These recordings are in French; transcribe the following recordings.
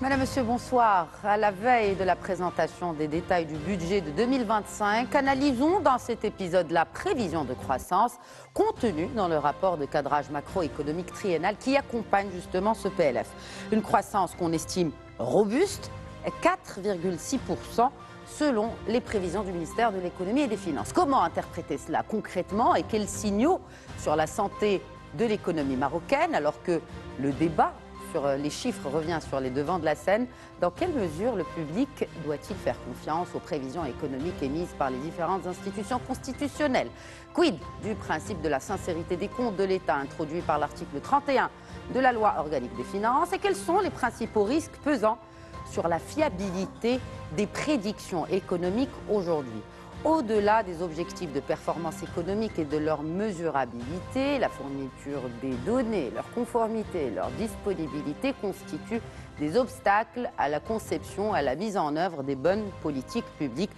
Madame, Monsieur, bonsoir. À la veille de la présentation des détails du budget de 2025, analysons dans cet épisode la prévision de croissance contenue dans le rapport de cadrage macroéconomique triennal qui accompagne justement ce PLF. Une croissance qu'on estime robuste, 4,6% selon les prévisions du ministère de l'économie et des finances. Comment interpréter cela concrètement et quels signaux sur la santé de l'économie marocaine alors que le débat sur les chiffres revient sur les devants de la scène? Dans quelle mesure le public doit-il faire confiance aux prévisions économiques émises par les différentes institutions constitutionnelles? Quid du principe de la sincérité des comptes de l'État introduit par l'article 31 de la loi organique des finances? Et quels sont les principaux risques pesant sur la fiabilité des prédictions économiques aujourd'hui? Au-delà des objectifs de performance économique et de leur mesurabilité, la fourniture des données, leur conformité, leur disponibilité constituent des obstacles à la conception, à la mise en œuvre des bonnes politiques publiques.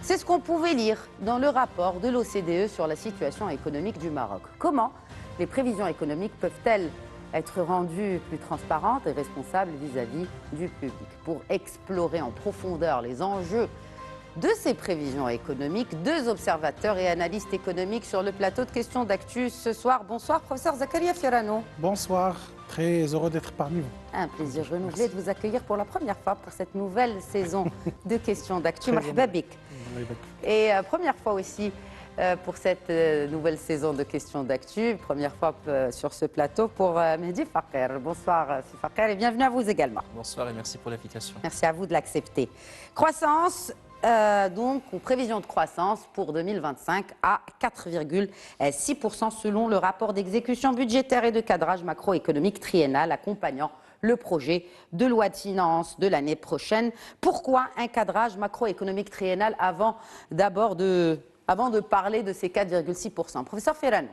C'est ce qu'on pouvait lire dans le rapport de l'OCDE sur la situation économique du Maroc. Comment les prévisions économiques peuvent-elles être rendues plus transparentes et responsables vis-à-vis du public? Pour explorer en profondeur les enjeux de ces prévisions économiques, deux observateurs et analystes économiques sur le plateau de questions d'actu ce soir. Bonsoir, professeur Zakaria Fiorano. Bonsoir, très heureux d'être parmi vous. Un plaisir renouvelé de vous accueillir pour la première fois pour cette nouvelle saison de questions d'actu. Marhaba bik. Et première fois aussi pour cette nouvelle saison de questions d'actu, première fois sur ce plateau pour Mehdi Faker. Bonsoir Faker et bienvenue à vous également. Bonsoir et merci pour l'invitation. Merci à vous de l'accepter. Croissance. Donc, aux prévisions de croissance pour 2025 à 4,6% selon le rapport d'exécution budgétaire et de cadrage macroéconomique triennal accompagnant le projet de loi de finances de l'année prochaine. Pourquoi un cadrage macroéconomique triennal avant de parler de ces 4,6%? Professeur Ferrano.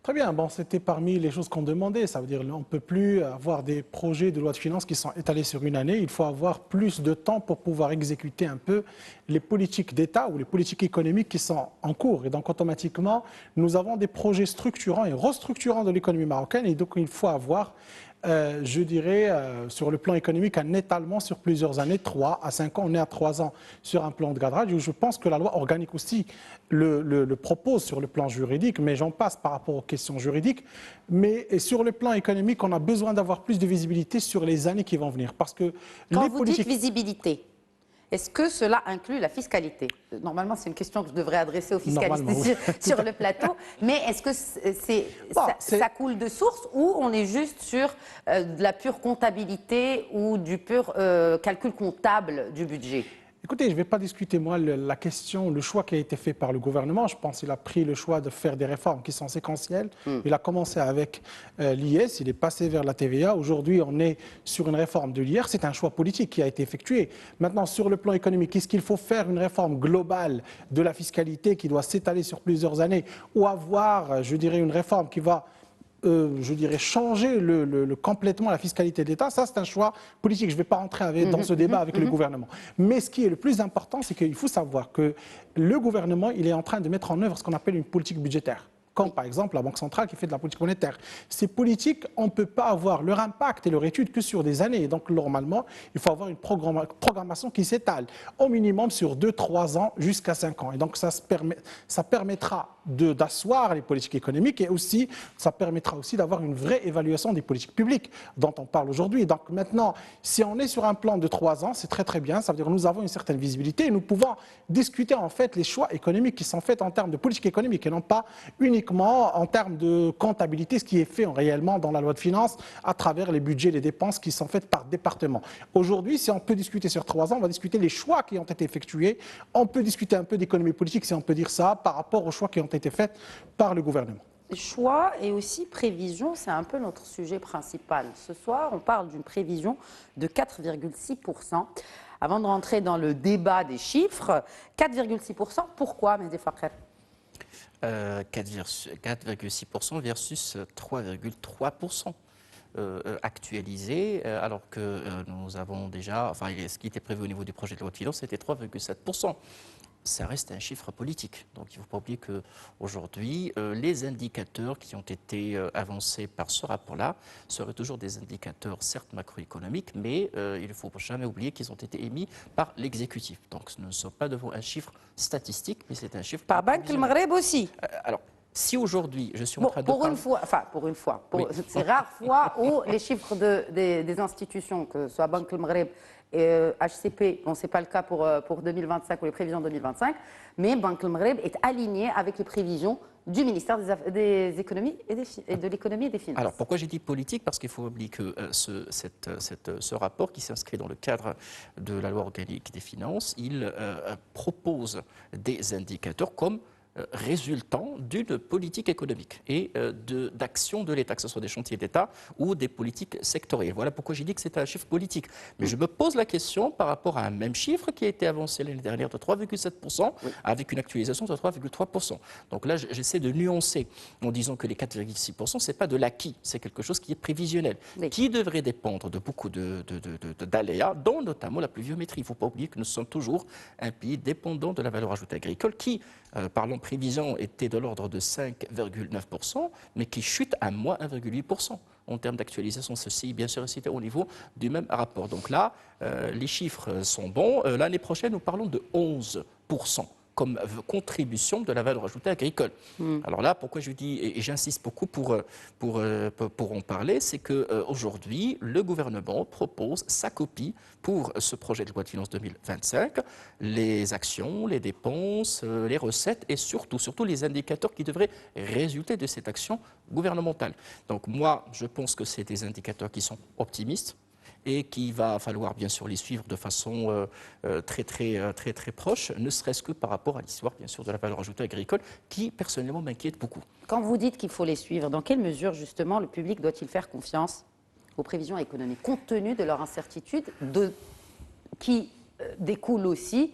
Très bien, bon, c'était parmi les choses qu'on demandait. Ça veut dire qu'on ne peut plus avoir des projets de loi de finances qui sont étalés sur une année. Il faut avoir plus de temps pour pouvoir exécuter un peu les politiques d'État ou les politiques économiques qui sont en cours. Et donc, automatiquement, nous avons des projets structurants et restructurants de l'économie marocaine. Et donc, il faut avoir, je dirais, sur le plan économique, un étalement sur plusieurs années, 3 à 5 ans. On est à 3 ans sur un plan de cadrage. Je pense que la loi organique aussi le propose sur le plan juridique, mais j'en passe par rapport aux questions juridiques. Mais sur le plan économique, on a besoin d'avoir plus de visibilité sur les années qui vont venir. Parce que quand vous dites visibilité, est-ce que cela inclut la fiscalité? Normalement, c'est une question que je devrais adresser aux fiscalistes oui. sur le plateau. Mais est-ce que ça coule de source ou on est juste sur de la pure comptabilité ou du pur calcul comptable du budget? Écoutez, je ne vais pas discuter, moi, la question, le choix qui a été fait par le gouvernement. Je pense qu'il a pris le choix de faire des réformes qui sont séquentielles. Il a commencé avec l'IS, il est passé vers la TVA. Aujourd'hui, on est sur une réforme de l'IR. C'est un choix politique qui a été effectué. Maintenant, sur le plan économique, est-ce qu'il faut faire une réforme globale de la fiscalité qui doit s'étaler sur plusieurs années ou avoir, je dirais, une réforme qui va je dirais, changer complètement la fiscalité d'État, ça c'est un choix politique. Je ne vais pas rentrer dans ce débat avec le gouvernement. Mais ce qui est le plus important, c'est qu'il faut savoir que le gouvernement, il est en train de mettre en œuvre ce qu'on appelle une politique budgétaire. Comme par exemple la Banque centrale qui fait de la politique monétaire. Ces politiques, on ne peut pas avoir leur impact et leur étude que sur des années. Et donc normalement, il faut avoir une programmation qui s'étale au minimum sur 2-3 ans jusqu'à 5 ans. Et donc ça permettra d'asseoir les politiques économiques et aussi, ça permettra aussi d'avoir une vraie évaluation des politiques publiques dont on parle aujourd'hui. Donc maintenant, si on est sur un plan de 3 ans, c'est très très bien. Ça veut dire que nous avons une certaine visibilité et nous pouvons discuter en fait les choix économiques qui sont faits en termes de politique économique et non pas uniquement en termes de comptabilité, ce qui est fait réellement dans la loi de finances à travers les budgets, les dépenses qui sont faites par département. Aujourd'hui, si on peut discuter sur 3 ans, on va discuter les choix qui ont été effectués. On peut discuter un peu d'économie politique, si on peut dire ça, par rapport aux choix qui ont été faits par le gouvernement. Choix et aussi prévision, c'est un peu notre sujet principal. Ce soir, on parle d'une prévision de 4,6%. Avant de rentrer dans le débat des chiffres, 4,6%, pourquoi, Mehdi Faker? 4,6% versus 3,3%. actualisé, alors que nous avons déjà, enfin, ce qui était prévu au niveau du projet de loi de finances, c'était 3,7%. Ça reste un chiffre politique. Donc il ne faut pas oublier qu'aujourd'hui, les indicateurs qui ont été avancés par ce rapport-là seraient toujours des indicateurs, certes macroéconomiques, mais il ne faut jamais oublier qu'ils ont été émis par l'exécutif. Donc nous ne sommes pas devant un chiffre statistique, mais c'est un chiffre... Par Banque le Maghreb aussi. Alors, si aujourd'hui, je suis en train de pour parler... une fois, Oui. c'est rares fois où les chiffres des institutions, que ce soit Banque le Maghreb et HCP, bon, ce n'est pas le cas pour 2025 ou les prévisions 2025, mais Banque le Maghreb est aligné avec les prévisions du ministère des économies et de l'économie et des finances. Alors, pourquoi j'ai dit politique? Parce qu'il faut oublier que ce rapport qui s'inscrit dans le cadre de la loi organique des finances, il propose des indicateurs comme résultant d'une politique économique et d'action de l'État, que ce soit des chantiers d'État ou des politiques sectorielles. Voilà pourquoi j'ai dit que c'est un chiffre politique. Mais je me pose la question par rapport à un même chiffre qui a été avancé l'année dernière de 3,7% avec une actualisation de 3,3%. Donc là, j'essaie de nuancer en disant que les 4,6%, ce n'est pas de l'acquis, c'est quelque chose qui est prévisionnel, qui devrait dépendre de beaucoup d'aléas, dont notamment la pluviométrie. Il ne faut pas oublier que nous sommes toujours un pays dépendant de la valeur ajoutée agricole qui, parlons prévision, était de l'ordre de 5,9%, mais qui chute à moins 1,8%. En termes d'actualisation, ceci, bien sûr, c'était au niveau du même rapport. Donc là, les chiffres sont bons. L'année prochaine, nous parlons de 11% comme contribution de la valeur ajoutée agricole. Alors là, pourquoi je dis, et j'insiste beaucoup pour en parler, c'est qu'aujourd'hui, le gouvernement propose sa copie pour ce projet de loi de finances 2025, les actions, les dépenses, les recettes et surtout les indicateurs qui devraient résulter de cette action gouvernementale. Donc moi, je pense que c'est des indicateurs qui sont optimistes, et qu'il va falloir bien sûr les suivre de façon très proche, ne serait-ce que par rapport à l'histoire bien sûr de la valeur ajoutée agricole, qui personnellement m'inquiète beaucoup. Quand vous dites qu'il faut les suivre, dans quelle mesure justement le public doit-il faire confiance aux prévisions économiques, compte tenu de leur incertitude, qui découle aussi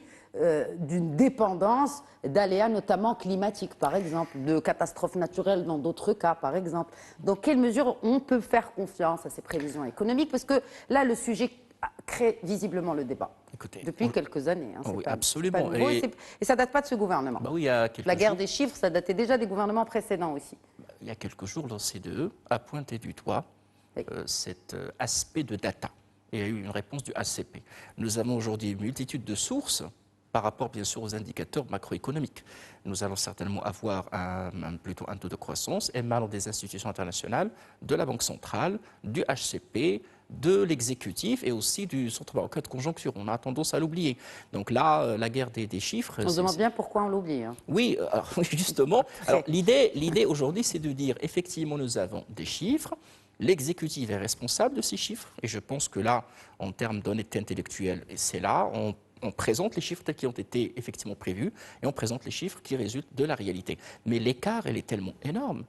d'une dépendance d'aléas notamment climatiques, par exemple, de catastrophes naturelles dans d'autres cas, par exemple. Dans quelle mesure on peut faire confiance à ces prévisions économiques? Parce que là, le sujet crée visiblement le débat. Écoutez, depuis quelques années. Oui, absolument. Nouveau, et ça ne date pas de ce gouvernement. Bah oui, il y a quelques La guerre jours, des chiffres, ça datait déjà des gouvernements précédents aussi. Il y a quelques jours, l'OCDE a pointé du doigt cet aspect de data. Et il y a eu une réponse du ACP. Nous avons aujourd'hui une multitude de sources par rapport bien sûr aux indicateurs macroéconomiques. Nous allons certainement avoir plutôt un taux de croissance émanant des institutions internationales, de la Banque centrale, du HCP, de l'exécutif et aussi du centre bancaire de conjoncture. On a tendance à l'oublier. Donc là, la guerre des chiffres... On se demande bien pourquoi on l'oublie. Hein. Oui, justement. Alors l'idée aujourd'hui, c'est de dire, effectivement, nous avons des chiffres. L'exécutif est responsable de ces chiffres. Et je pense que là, en termes d'honnêteté intellectuelle, c'est là, on présente les chiffres tels qu'ils ont été effectivement prévus et on présente les chiffres qui résultent de la réalité. Mais l'écart, elle est tellement énorme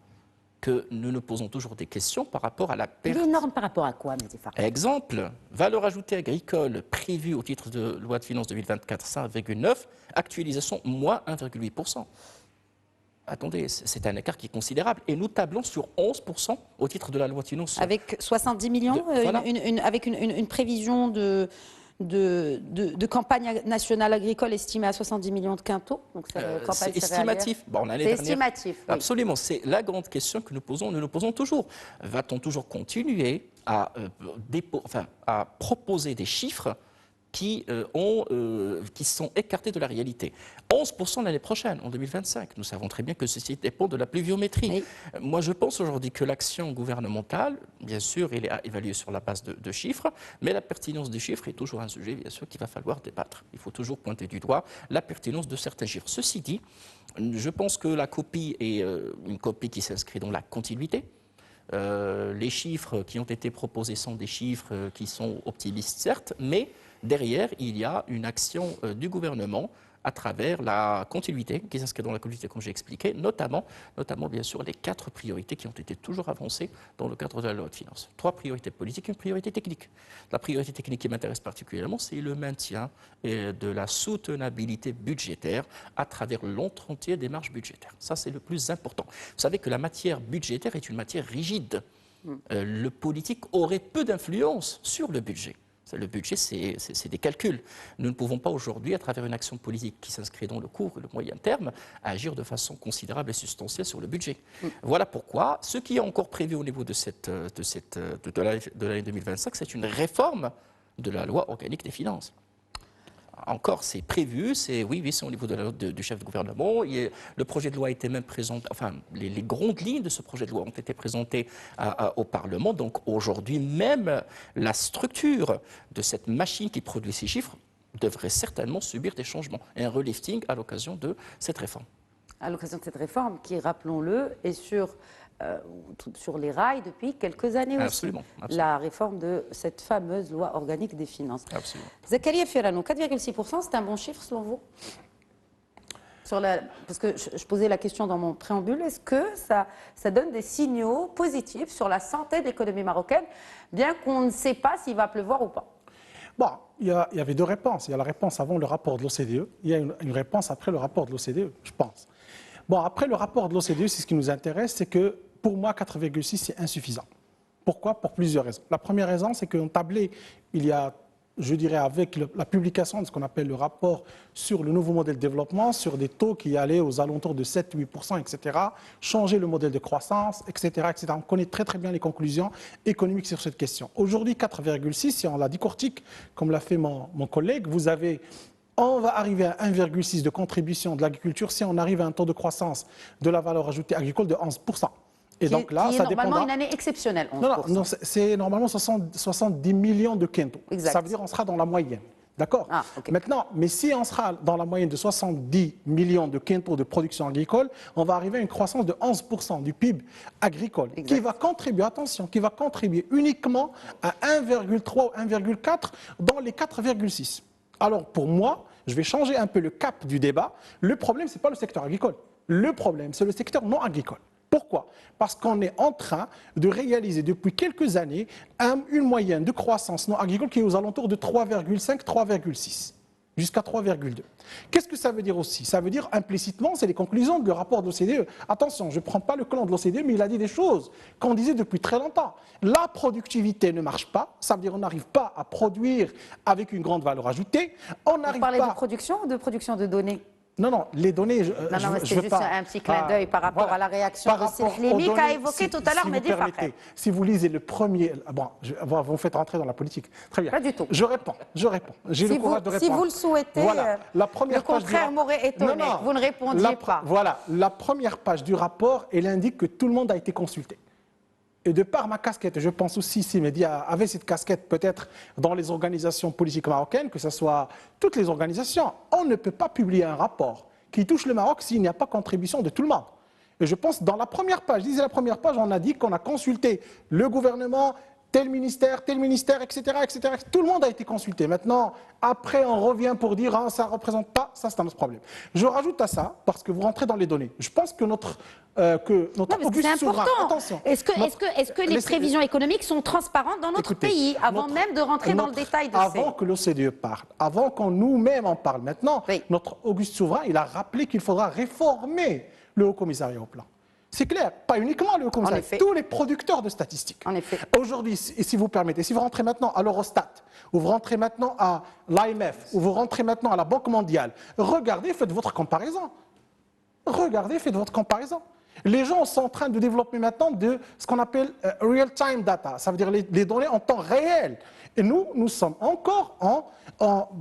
que nous nous posons toujours des questions par rapport à la perte. Il est énorme par rapport à quoi, Mehdi Farka? Exemple, valeur ajoutée agricole prévue au titre de loi de finances 2024, 5,9, actualisation moins 1,8%. Attendez, c'est un écart qui est considérable. Et nous tablons sur 11% au titre de la loi de finances. Avec 70 millions, voilà. Avec une prévision de campagne nationale agricole estimée à 70 millions de quintaux. C'est estimatif. Bon, c'est estimatif. Oui. Absolument. C'est la grande question que nous nous posons toujours. Va-t-on toujours continuer à proposer des chiffres qui sont écartés de la réalité? 11% l'année prochaine, en 2025. Nous savons très bien que ceci dépend de la pluviométrie. Oui. Moi, je pense aujourd'hui que l'action gouvernementale, bien sûr, elle est évaluée sur la base de chiffres, mais la pertinence des chiffres est toujours un sujet, bien sûr, qu'il va falloir débattre. Il faut toujours pointer du doigt la pertinence de certains chiffres. Ceci dit, je pense que la copie est une copie qui s'inscrit dans la continuité. Les chiffres qui ont été proposés sont des chiffres qui sont optimistes, certes, mais derrière, il y a une action du gouvernement à travers la continuité, qui s'inscrit dans la continuité, comme j'ai expliqué, notamment bien sûr les 4 priorités qui ont été toujours avancées dans le cadre de la loi de finances. 3 priorités politiques et une priorité technique. La priorité technique qui m'intéresse particulièrement, c'est le maintien de la soutenabilité budgétaire à travers l'entier des marges budgétaires. Ça, c'est le plus important. Vous savez que la matière budgétaire est une matière rigide. Le politique aurait peu d'influence sur le budget. Le budget, c'est des calculs. Nous ne pouvons pas aujourd'hui, à travers une action politique qui s'inscrit dans le court et le moyen terme, agir de façon considérable et substantielle sur le budget. Voilà pourquoi ce qui est encore prévu au niveau de l'année 2025, c'est une réforme de la loi organique des finances. Encore, c'est prévu, c'est au niveau de la note du chef de gouvernement. Le projet de loi a été même présenté, enfin, les grandes lignes de ce projet de loi ont été présentées au Parlement. Donc aujourd'hui même, la structure de cette machine qui produit ces chiffres devrait certainement subir des changements et un relifting à l'occasion de cette réforme. À l'occasion de cette réforme qui, rappelons-le, est sur les rails depuis quelques années aussi. Absolument. La réforme de cette fameuse loi organique des finances. Absolument. Zakaria Ferrano, 4,6%, c'est un bon chiffre selon vous? Parce que je posais la question dans mon préambule, est-ce que ça donne des signaux positifs sur la santé de l'économie marocaine, bien qu'on ne sait pas s'il va pleuvoir ou pas? Bon, il y avait deux réponses. Il y a la réponse avant le rapport de l'OCDE, il y a une réponse après le rapport de l'OCDE, je pense. Bon, après le rapport de l'OCDE, c'est ce qui nous intéresse, c'est que pour moi, 4,6, c'est insuffisant. Pourquoi? Pour plusieurs raisons. La première raison, c'est qu'on tablait, il y a, je dirais, avec la publication de ce qu'on appelle le rapport sur le nouveau modèle de développement, sur des taux qui allaient aux alentours de 7-8%, etc., changer le modèle de croissance, etc., etc. On connaît très très bien les conclusions économiques sur cette question. Aujourd'hui, 4,6, si on la décortique, comme l'a fait mon collègue, on va arriver à 1,6 de contribution de l'agriculture si on arrive à un taux de croissance de la valeur ajoutée agricole de 11%. Et donc là, qui est ça normalement dépendra... une année exceptionnelle. 11%. Non, c'est normalement 70 millions de quintaux. Ça veut dire qu'on sera dans la moyenne. D'accord? Okay. Maintenant, mais si on sera dans la moyenne de 70 millions de quintaux de production agricole, on va arriver à une croissance de 11% du PIB agricole, qui va contribuer, attention, qui va contribuer uniquement à 1,3 ou 1,4 dans les 4,6. Alors pour moi, je vais changer un peu le cap du débat. Le problème, ce n'est pas le secteur agricole. Le problème, c'est le secteur non agricole. Pourquoi? Parce qu'on est en train de réaliser depuis quelques années une moyenne de croissance non agricole qui est aux alentours de 3,5, 3,6, jusqu'à 3,2. Qu'est-ce que ça veut dire aussi? Ça veut dire implicitement, c'est les conclusions du rapport de l'OCDE. Attention, je ne prends pas le clan de l'OCDE, mais il a dit des choses qu'on disait depuis très longtemps. La productivité ne marche pas, ça veut dire qu'on n'arrive pas à produire avec une grande valeur ajoutée. Vous parlez de production ou de production de données? Non, les données, c'est juste un petit clin d'œil par rapport à la réaction de Seflemi qu'a évoqué tout à l'heure Mehdi Fakhel. Si vous lisez le premier... Bon, vous me faites rentrer dans la politique. Très bien. Pas du tout. Je réponds. J'ai le courage de répondre. Si vous le souhaitez, voilà, le contraire m'aurait étonné. Non, vous ne répondiez pas. Voilà, la première page du rapport, elle indique que tout le monde a été consulté. Et de par ma casquette, je pense aussi, si Mehdi avait cette casquette peut-être dans les organisations politiques marocaines, que ce soit toutes les organisations, on ne peut pas publier un rapport qui touche le Maroc s'il n'y a pas contribution de tout le monde. Et je pense, dans la première page, on a dit qu'on a consulté le gouvernement, tel ministère, etc., etc. Tout le monde a été consulté. Maintenant, après, on revient pour dire ça ne représente pas, ça c'est un autre problème. Je rajoute à ça, parce que vous rentrez dans les données. Je pense que notre auguste souverain... Attention. Est-ce que les prévisions économiques sont transparentes dans notre pays, avant même de rentrer dans le détail de Avant que l'OCDE parle, avant qu'on nous-mêmes en parle maintenant, notre auguste souverain, il a rappelé qu'il faudra réformer le Haut Commissariat au Plan. C'est clair, pas uniquement le Haut Commissariat, tous les producteurs de statistiques. En effet. Aujourd'hui, si vous permettez, si vous rentrez maintenant à l'Eurostat, ou vous rentrez maintenant à l'AMF, ou vous rentrez maintenant à la Banque mondiale, regardez, faites votre comparaison. Les gens sont en train de développer maintenant de ce qu'on appelle real-time data, ça veut dire les données en temps réel. Et nous sommes encore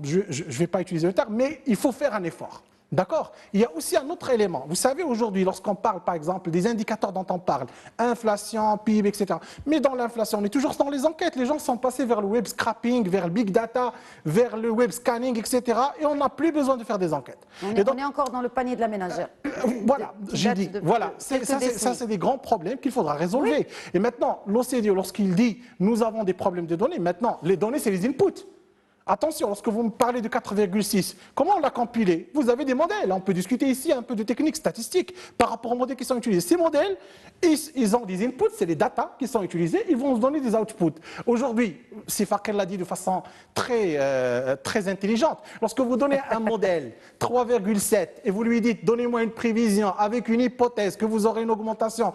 je ne vais pas utiliser le terme, mais il faut faire un effort. D'accord? Il y a aussi un autre élément. Vous savez, aujourd'hui, lorsqu'on parle, par exemple, des indicateurs dont on parle, inflation, PIB, etc. Mais dans l'inflation, on est toujours dans les enquêtes. Les gens sont passés vers le web scrapping, vers le big data, vers le web scanning, etc. Et on n'a plus besoin de faire des enquêtes. On est encore dans le panier de la ménagère. Voilà, j'ai dit. Voilà, ça, c'est des grands problèmes qu'il faudra résolver. Oui. Et maintenant, l'OCDE, lorsqu'il dit « nous avons des problèmes de données », maintenant, les données, c'est les inputs. Attention, lorsque vous me parlez de 4,6, comment on l'a compilé? Vous avez des modèles. On peut discuter ici un peu de techniques statistiques par rapport aux modèles qui sont utilisés. Ces modèles, ils ont des inputs, c'est les data qui sont utilisés, ils vont se donner des outputs. Aujourd'hui, si Fakir l'a dit de façon très intelligente, lorsque vous donnez un modèle 3,7 et vous lui dites donnez-moi une prévision avec une hypothèse que vous aurez une augmentation,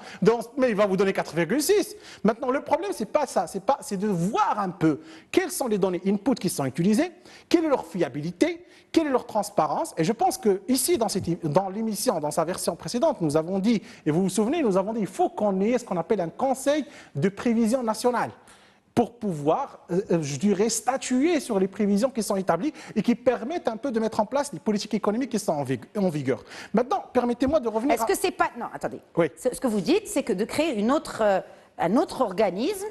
mais il va vous donner 4,6. Maintenant, le problème, c'est pas ça, c'est de voir un peu quelles sont les données input qui sont utilisées, quelle est leur fiabilité, quelle est leur transparence. Et je pense que ici, dans l'émission, dans sa version précédente, nous avons dit, et vous vous souvenez, nous avons dit il faut qu'on ait ce qu'on appelle un conseil de prévision nationale pour pouvoir, je dirais, statuer sur les prévisions qui sont établies et qui permettent un peu de mettre en place les politiques économiques qui sont en vigueur. Maintenant, permettez-moi de revenir Est-ce que c'est pas... Non, attendez. Oui. Ce que vous dites, c'est que de créer un autre organisme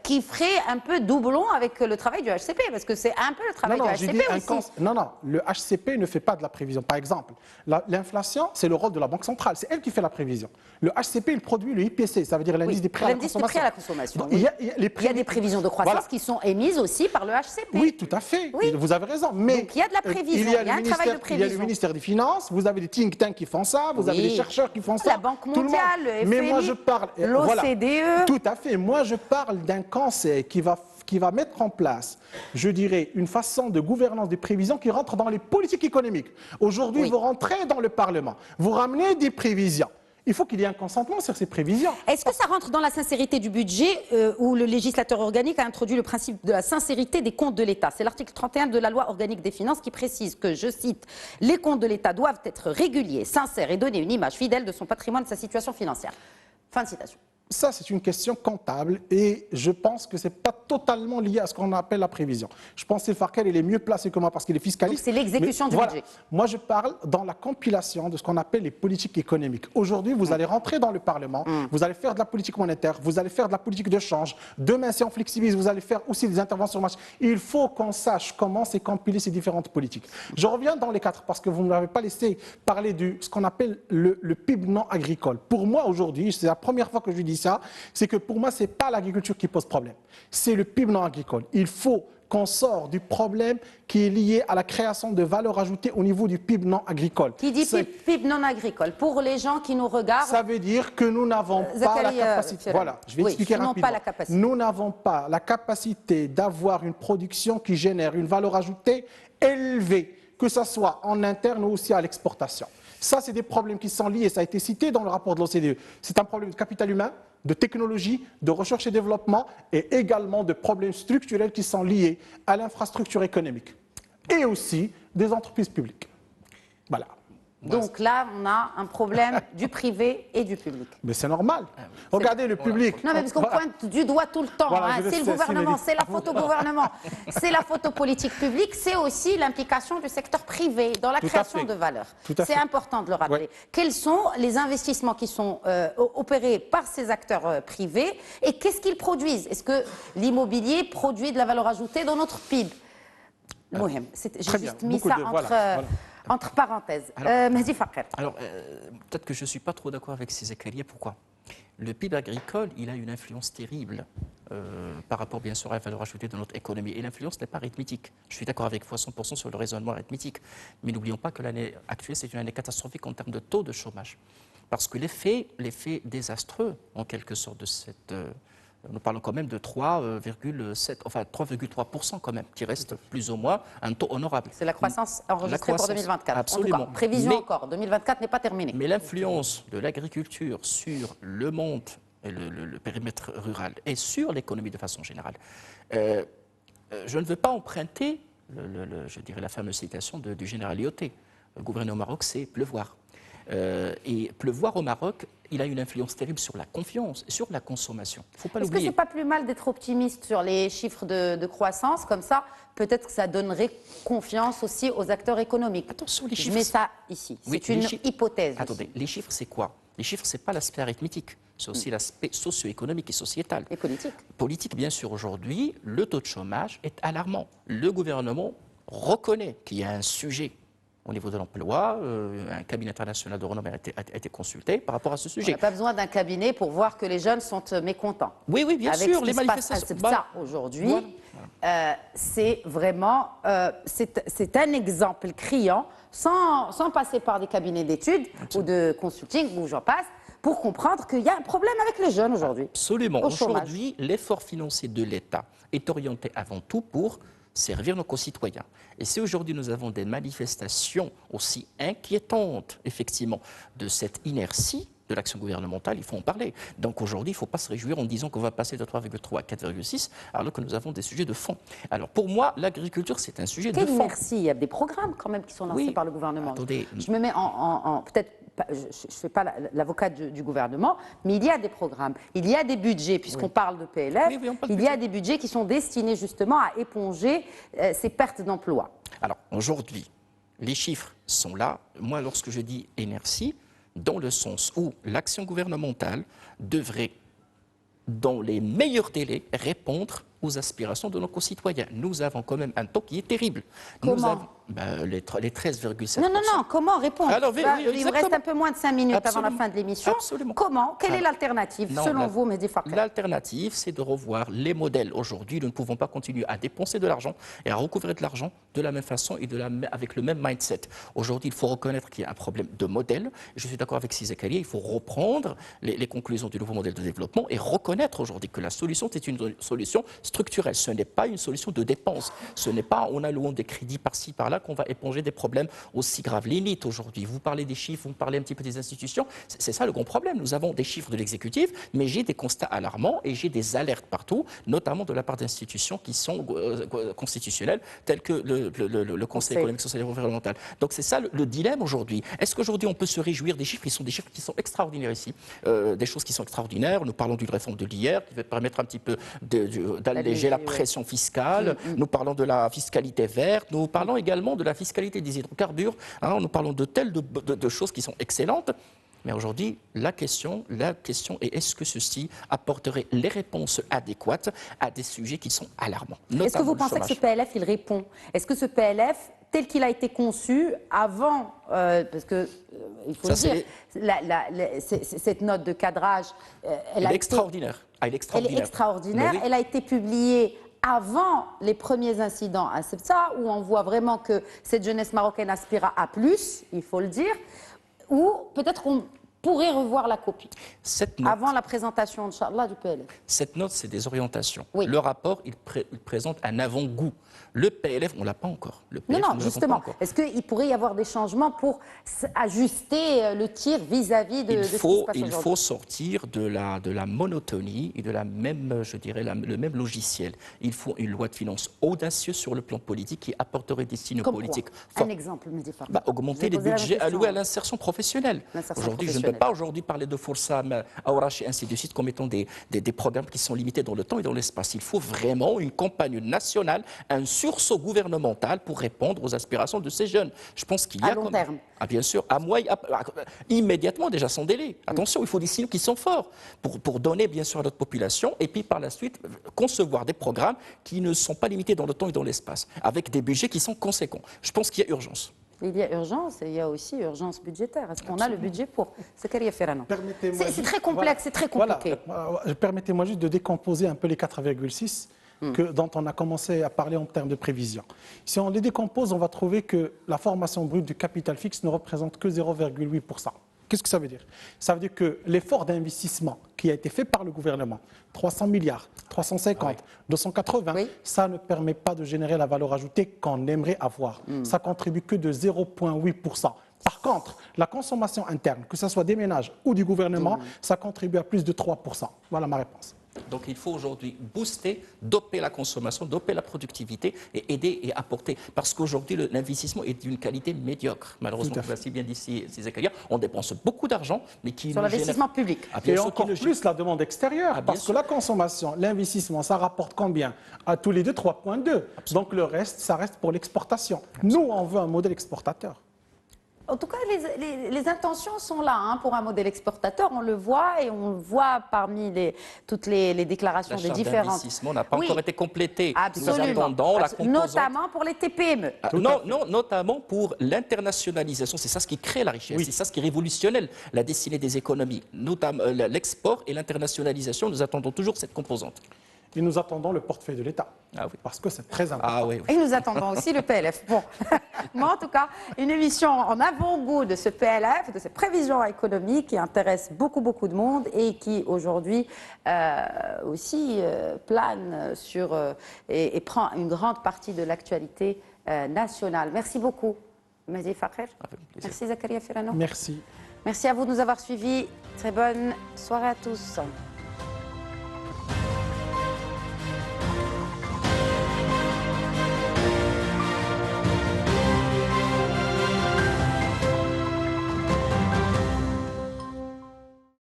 qui ferait un peu doublon avec le travail du HCP, parce que c'est un peu le travail du HCP aussi. Non, le HCP ne fait pas de la prévision. Par exemple, l'inflation, c'est le rôle de la Banque centrale, c'est elle qui fait la prévision. Le HCP, il produit le IPC, ça veut dire l'indice des prix à la consommation. L'indice des prix à la consommation. Donc, Il y a des prévisions de croissance qui sont émises aussi par le HCP. Oui, tout à fait, oui. Vous avez raison. Mais donc il y a de la prévision, il y a un travail de prévision. Il y a le ministère des Finances, vous avez des think tanks qui font ça, vous avez des chercheurs qui font ça. La Banque mondiale, le FMI, mais moi je parle, l'OCDE. Tout à fait, moi je parle d'un conseil qui va mettre en place, je dirais, une façon de gouvernance des prévisions qui rentre dans les politiques économiques. Aujourd'hui, vous rentrez dans le Parlement, vous ramenez des prévisions. Il faut qu'il y ait un consentement sur ces prévisions. Est-ce que ça rentre dans la sincérité du budget où le législateur organique a introduit le principe de la sincérité des comptes de l'État? C'est l'article 31 de la loi organique des finances qui précise que, je cite, « Les comptes de l'État doivent être réguliers, sincères et donner une image fidèle de son patrimoine et de sa situation financière. » Fin de citation. Ça, c'est une question comptable et je pense que ce n'est pas totalement lié à ce qu'on appelle la prévision. Je pense que Farkel, il est mieux placé que moi parce qu'il est fiscaliste. Donc c'est l'exécution du budget. Moi, je parle dans la compilation de ce qu'on appelle les politiques économiques. Aujourd'hui, vous allez rentrer dans le Parlement, vous allez faire de la politique monétaire, vous allez faire de la politique de change. Demain, si on flexibilise, vous allez faire aussi des interventions sur le marché. Il faut qu'on sache comment c'est compiler ces différentes politiques. Je reviens dans les quatre parce que vous ne m'avez pas laissé parler de ce qu'on appelle le PIB non agricole. Pour moi, aujourd'hui, c'est la première fois que je dis ça, c'est que pour moi, ce n'est pas l'agriculture qui pose problème, c'est le PIB non agricole. Il faut qu'on sorte du problème qui est lié à la création de valeur ajoutée au niveau du PIB non agricole. Qui dit PIB non agricole, pour les gens qui nous regardent... Ça veut dire que nous n'avons pas la capacité... Voilà, je vais expliquer rapidement. Nous n'avons pas la capacité d'avoir une production qui génère une valeur ajoutée élevée, que ce soit en interne ou aussi à l'exportation. Ça, c'est des problèmes qui sont liés, ça a été cité dans le rapport de l'OCDE. C'est un problème de capital humain, de technologie, de recherche et développement et également de problèmes structurels qui sont liés à l'infrastructure économique et aussi des entreprises publiques. Voilà. Donc là, on a un problème du privé et du public. Mais c'est normal. Regardez le public. Non, mais parce qu'on pointe du doigt tout le temps. C'est le gouvernement, c'est la faute au gouvernement, c'est la faute aux politiques publiques, c'est aussi l'implication du secteur privé dans la création de valeur. C'est important de le rappeler. Ouais. Quels sont les investissements qui sont opérés par ces acteurs privés et qu'est-ce qu'ils produisent? Est-ce que l'immobilier produit de la valeur ajoutée dans notre PIB? J'ai juste mis ça entre parenthèses. Mehdi Fakir. Alors, peut-être que je ne suis pas trop d'accord avec ces Zakaria. Pourquoi? Le PIB agricole, il a une influence terrible par rapport, bien sûr, à la valeur ajoutée de notre économie. Et l'influence n'est pas arithmétique. Je suis d'accord avec vous à 100% sur le raisonnement arithmétique. Mais n'oublions pas que l'année actuelle, c'est une année catastrophique en termes de taux de chômage. Parce que l'effet désastreux, en quelque sorte, de cette... nous parlons quand même de 3,7, enfin 3,3% quand même, qui reste plus ou moins un taux honorable. C'est la croissance enregistrée pour 2024. Absolument. En tout cas, prévision encore, 2024 n'est pas terminée. Mais l'influence de l'agriculture sur le monde, et le périmètre rural, et sur l'économie de façon générale, je ne veux pas emprunter, je dirais la fameuse citation du général Lyoté. Gouverner au Maroc, c'est pleuvoir. Et pleuvoir au Maroc, il a une influence terrible sur la confiance et sur la consommation. Il ne faut pas l'oublier. Est-ce que ce n'est pas plus mal d'être optimiste sur les chiffres de croissance? Comme ça, peut-être que ça donnerait confiance aussi aux acteurs économiques. Attention, les chiffres... Je mets ça ici. C'est une hypothèse. Attendez, les chiffres, c'est quoi? Les chiffres, ce n'est pas l'aspect arithmétique. C'est aussi l'aspect socio-économique et sociétal. Et politique. Politique, bien sûr, aujourd'hui, le taux de chômage est alarmant. Le gouvernement reconnaît qu'il y a un sujet au niveau de l'emploi. Un cabinet international de renommée a été consulté par rapport à ce On sujet. n'a pas besoin d'un cabinet pour voir que les jeunes sont mécontents. Oui, oui, bien Avec sûr, ce les qui se passe manifestations. à ça aujourd'hui, c'est vraiment c'est un exemple criant, sans passer par des cabinets d'études ou de consulting, où j'en passe, pour comprendre qu'il y a un problème avec les jeunes aujourd'hui. Absolument. Au chômage. Aujourd'hui, l'effort financier de l'État est orienté avant tout pour servir nos concitoyens. Et si aujourd'hui nous avons des manifestations aussi inquiétantes, effectivement, de cette inertie de l'action gouvernementale, il faut en parler. Donc aujourd'hui, il ne faut pas se réjouir en disant qu'on va passer de 3,3 à 4,6, alors que nous avons des sujets de fond. Alors pour moi, l'agriculture, c'est un sujet de fond. Merci, il y a des programmes quand même qui sont lancés Oui. par le gouvernement. Attendez. Je me mets peut-être, je ne fais pas l'avocat du gouvernement, mais il y a des programmes, il y a des budgets, puisqu'on parle de PLF, Oui, on parle de il y a des budgets qui sont destinés justement à éponger ces pertes d'emploi. Alors aujourd'hui, les chiffres sont là. Moi, lorsque je dis inertie, dans le sens où l'action gouvernementale devrait, dans les meilleurs délais, répondre aux aspirations de nos concitoyens. Nous avons quand même un taux qui est terrible. Comment? Nous avons les 13,7%. Non, comment répondre? Alors, oui, Il me reste exactement. un peu moins de 5 minutes avant la Absolument. fin de l'émission. Absolument. Comment? Quelle est l'alternative, Non, selon vous, Mehdi Fakir? L'alternative, c'est de revoir les modèles. Aujourd'hui, nous ne pouvons pas continuer à dépenser de l'argent et à recouvrir de l'argent de la même façon et avec le même mindset. Aujourd'hui, il faut reconnaître qu'il y a un problème de modèle. Je suis d'accord avec Cissé Kallié, il faut reprendre les conclusions du nouveau modèle de développement et reconnaître aujourd'hui que la solution, c'est une solution structurelle. Ce n'est pas une solution de dépense. Ce n'est pas en allouant des crédits par-ci, par-là qu'on va éponger des problèmes aussi graves. L'élite aujourd'hui, vous parlez des chiffres, vous parlez un petit peu des institutions, c'est ça le grand problème. Nous avons des chiffres de l'exécutif, mais j'ai des constats alarmants et j'ai des alertes partout, notamment de la part d'institutions qui sont constitutionnelles, telles que le Conseil économique, social et environnemental. Donc c'est ça le dilemme aujourd'hui. Est-ce qu'aujourd'hui on peut se réjouir des chiffres? Ils sont des chiffres qui sont extraordinaires ici, des choses qui sont extraordinaires. Nous parlons d'une réforme de l'IR qui va permettre un petit peu d'alléger la pression fiscale. Nous parlons de la fiscalité verte. Nous parlons également de la fiscalité des hydrocarbures. Nous parlons de telles de choses qui sont excellentes. Mais aujourd'hui, la question est est-ce que ceci apporterait les réponses adéquates à des sujets qui sont alarmants? Est-ce que vous pensez que ce PLF, il répond? Est-ce que ce PLF, tel qu'il a été conçu avant, parce que il faut le dire, cette note de cadrage, elle est extraordinaire. Elle est extraordinaire. Elle a été publiée avant les premiers incidents à Ceuta, où on voit vraiment que cette jeunesse marocaine aspire à plus, il faut le dire, ou peut-être on pourrait revoir la copie avant la présentation, Inch'Allah, du PLF. Cette note, c'est des orientations. Oui. Le rapport, il présente un avant-goût. Le PLF, on ne l'a pas encore. Le PLF, non, justement. Est-ce qu'il pourrait y avoir des changements pour ajuster le tir vis-à-vis de ce qui se passe aujourd'hui? Il faut sortir de la monotonie et de la même, je dirais, le même logiciel. Il faut une loi de finances audacieuse sur le plan politique qui apporterait des signaux politiques forts. Un exemple, Mehdi Fakir. Augmenter les budgets alloués à l'insertion professionnelle. Aujourd'hui, je ne peux pas parler de Foursam, Aourache et ainsi de suite comme étant des programmes qui sont limités dans le temps et dans l'espace. Il faut vraiment une campagne nationale, un sursaut gouvernemental pour répondre aux aspirations de ces jeunes. Je pense qu'il y a... À long terme. Bien sûr, immédiatement déjà sans délai. Attention, il faut des signaux qui sont forts pour donner bien sûr à notre population et puis par la suite concevoir des programmes qui ne sont pas limités dans le temps et dans l'espace, avec des budgets qui sont conséquents. Je pense qu'il y a urgence. Il y a urgence et il y a aussi urgence budgétaire. Est-ce qu'on a le budget pour Zakaria Ferrano? C'est très complexe, c'est très compliqué. Voilà. Permettez-moi juste de décomposer un peu les 4,6 dont on a commencé à parler en termes de prévision. Si on les décompose, on va trouver que la formation brute du capital fixe ne représente que 0,8%. Qu'est-ce que ça veut dire? Ça veut dire que l'effort d'investissement qui a été fait par le gouvernement, 300 milliards, 350, 280, ça ne permet pas de générer la valeur ajoutée qu'on aimerait avoir. Ça contribue que de 0,8%. Par contre, la consommation interne, que ce soit des ménages ou du gouvernement, ça contribue à plus de 3%. Voilà ma réponse. Donc il faut aujourd'hui booster, doper la consommation, doper la productivité et aider et apporter. Parce qu'aujourd'hui, l'investissement est d'une qualité médiocre. Malheureusement, comme l'a si bien dit Cissé Kallié, on dépense beaucoup d'argent, mais qui sur l'investissement public. Et encore plus la demande extérieure, parce que la consommation, l'investissement, ça rapporte combien? À tous les deux, 3,2. Donc le reste, ça reste pour l'exportation. Nous, on veut un modèle exportateur. En tout cas, les intentions sont là hein, pour un modèle exportateur. On le voit et on le voit parmi toutes les déclarations La des charte différentes. d'investissement n'a pas encore été complétée. Absolument. Nous attendons la composante. Notamment pour les TPME. Non, notamment pour l'internationalisation. C'est ça ce qui crée la richesse. C'est ça ce qui révolutionne la destinée des économies. Notamment l'export et l'internationalisation. Nous attendons toujours cette composante. Et nous attendons le portefeuille de l'État. Ah oui. Parce que c'est très important. Ah oui, oui. Et nous attendons aussi le PLF. Bon, mais en tout cas, une émission en avant-goût de ce PLF, de ces prévisions économiques qui intéressent beaucoup de monde et qui aujourd'hui aussi plane sur et prend une grande partie de l'actualité nationale. Merci beaucoup, Mazi Fakher. Merci Zakaria Ferrano. Merci. Merci à vous de nous avoir suivis. Très bonne soirée à tous.